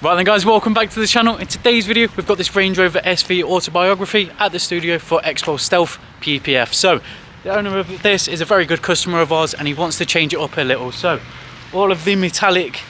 Right then guys, welcome back to the channel. In today's video we've got this Range Rover SV Autobiography at the studio for Xpel Stealth PPF. So the owner of this is a very good customer of ours and he wants to change it up a little. So all of the metallic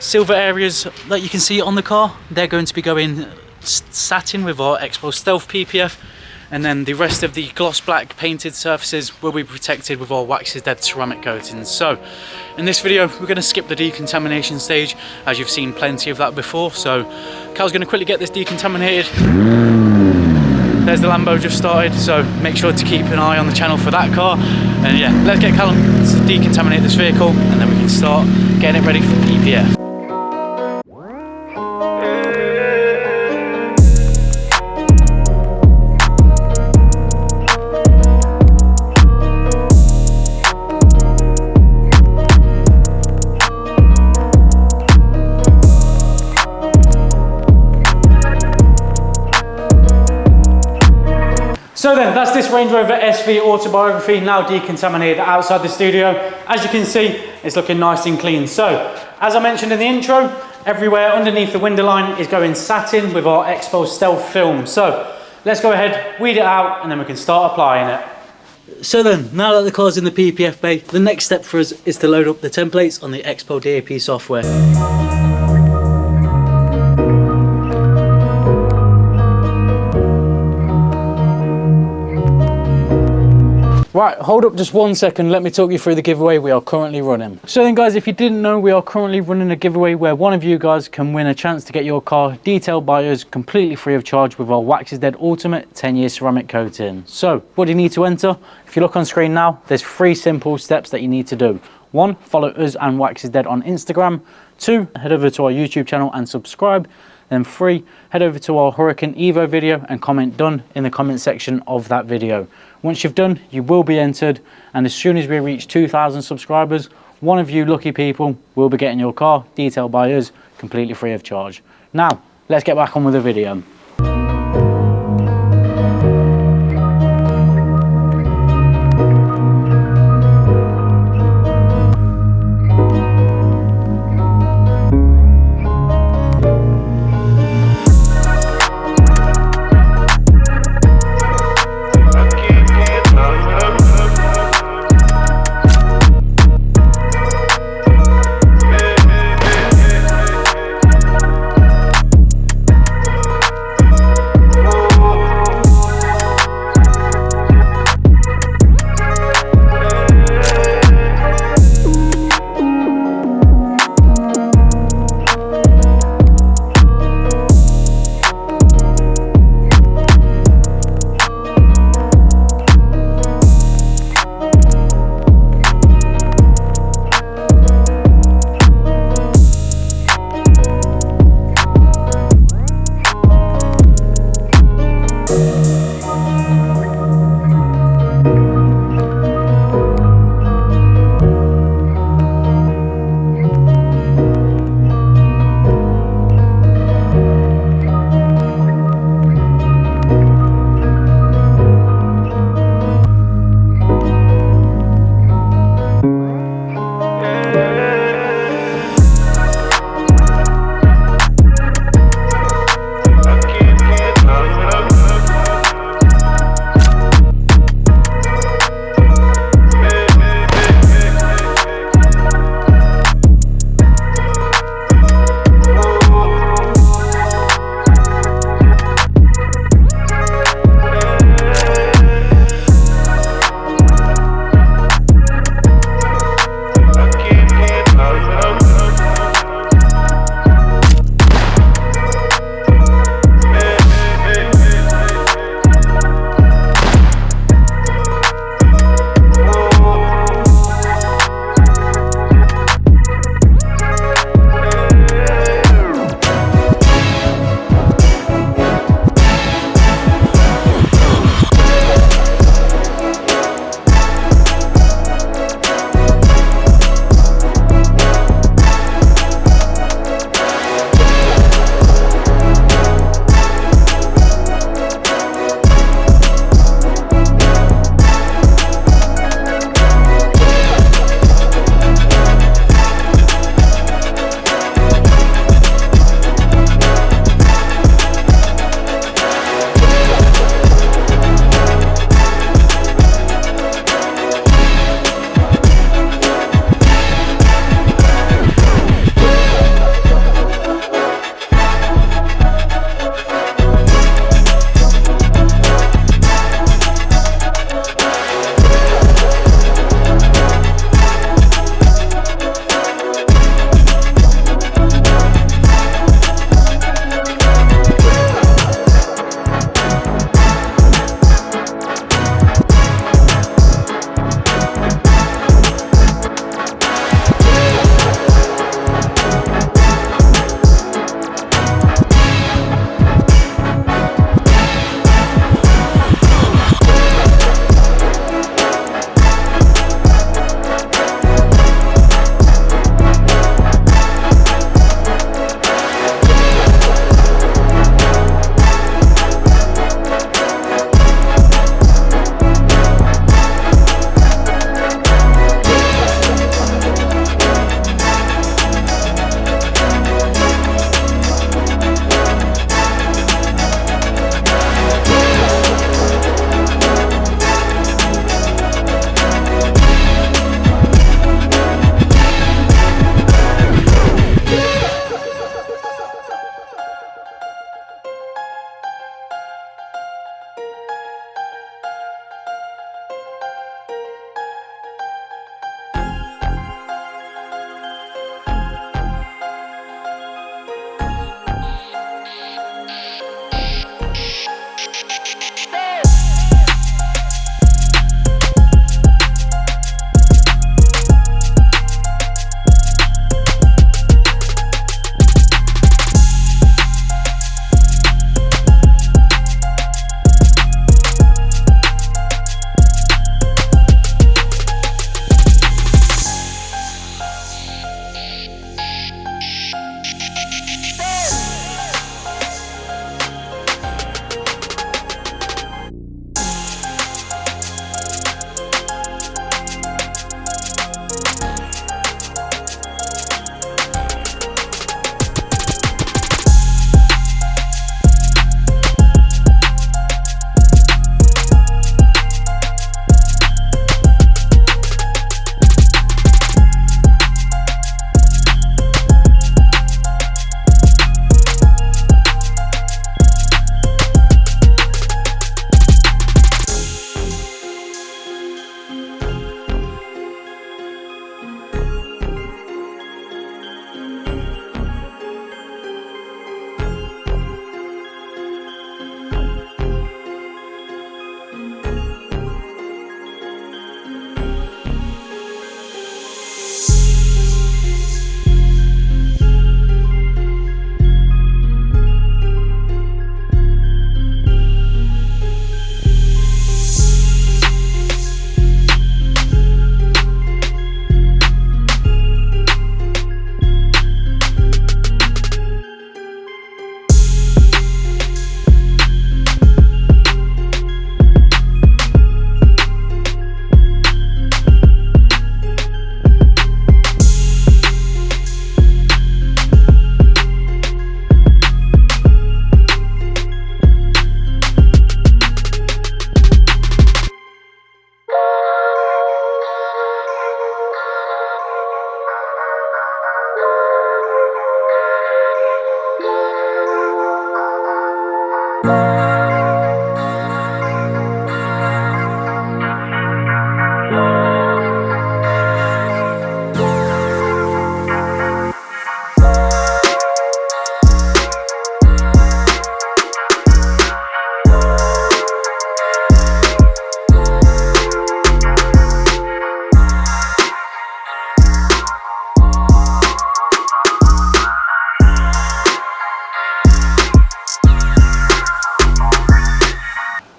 silver areas that you can see on the car, they're going to be going satin with our Xpel Stealth PPF, and then the rest of the gloss black painted surfaces will be protected with our Waxes Dead ceramic coatings. So in this video we're going to skip the decontamination stage, as you've seen plenty of that before. So Cal's going to quickly get this decontaminated. There's the Lambo just started, so make sure to keep an eye on the channel for that car. And yeah, let's get Cal to decontaminate this vehicle and then we can start getting it ready for PPF. So then, that's this Range Rover SV Autobiography now decontaminated outside the studio. As you can see, it's looking nice and clean. So, as I mentioned in the intro, everywhere underneath the window line is going satin with our Xpel Stealth film. So, let's go ahead, weed it out, and then we can start applying it. So then, now that the car's in the PPF bay, the next step for us is to load up the templates on the Xpel DAP software. Right, hold up just 1 second, let me talk you through the giveaway we are currently running. So then guys, if you didn't know, we are currently running a giveaway where one of you guys can win a chance to get your car detailed by us completely free of charge with our Waxes Dead Ultimate 10-year ceramic coating. So, what do you need to enter? If you look on screen now, there's 3 simple steps that you need to do. 1, follow us and Waxes Dead on Instagram. 2, head over to our YouTube channel and subscribe. Then 3, head over to our Hurricane Evo video and comment done in the comment section of that video. Once you've done, you will be entered, and as soon as we reach 2,000 subscribers, one of you lucky people will be getting your car detailed by us completely free of charge. Now, let's get back on with the video.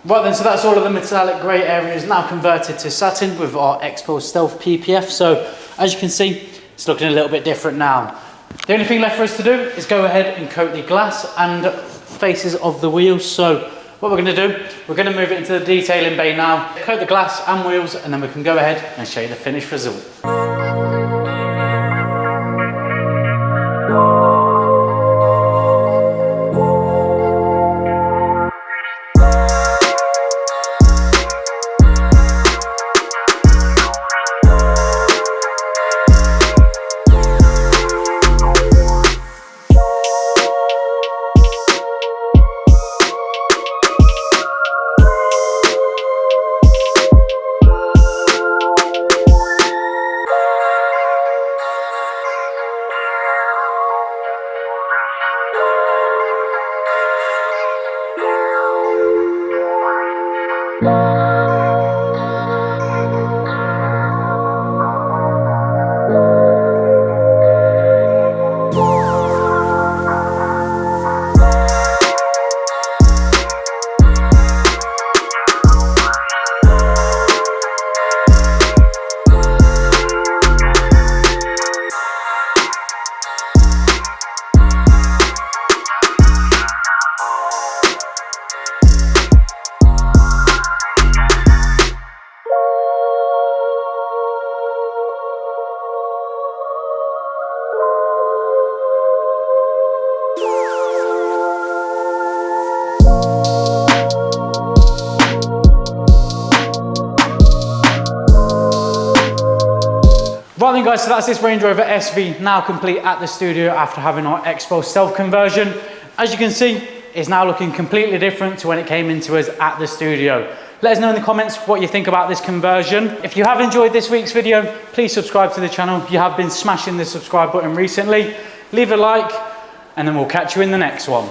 Right then, so that's all of the metallic grey areas now converted to satin with our Xpel Stealth PPF. So as you can see, it's looking a little bit different now. The only thing left for us to do is go ahead and coat the glass and faces of the wheels. So what we're going to do, we're going to move it into the detailing bay now, coat the glass and wheels, and then we can go ahead and show you the finished result. Right then guys, so that's this Range Rover SV now complete at the studio after having our Xpel Stealth conversion. As you can see, it's now looking completely different to when it came into us at the studio. Let us know in the comments what you think about this conversion. If you have enjoyed this week's video, please subscribe to the channel. You have been smashing the subscribe button recently. Leave a like, and then we'll catch you in the next one.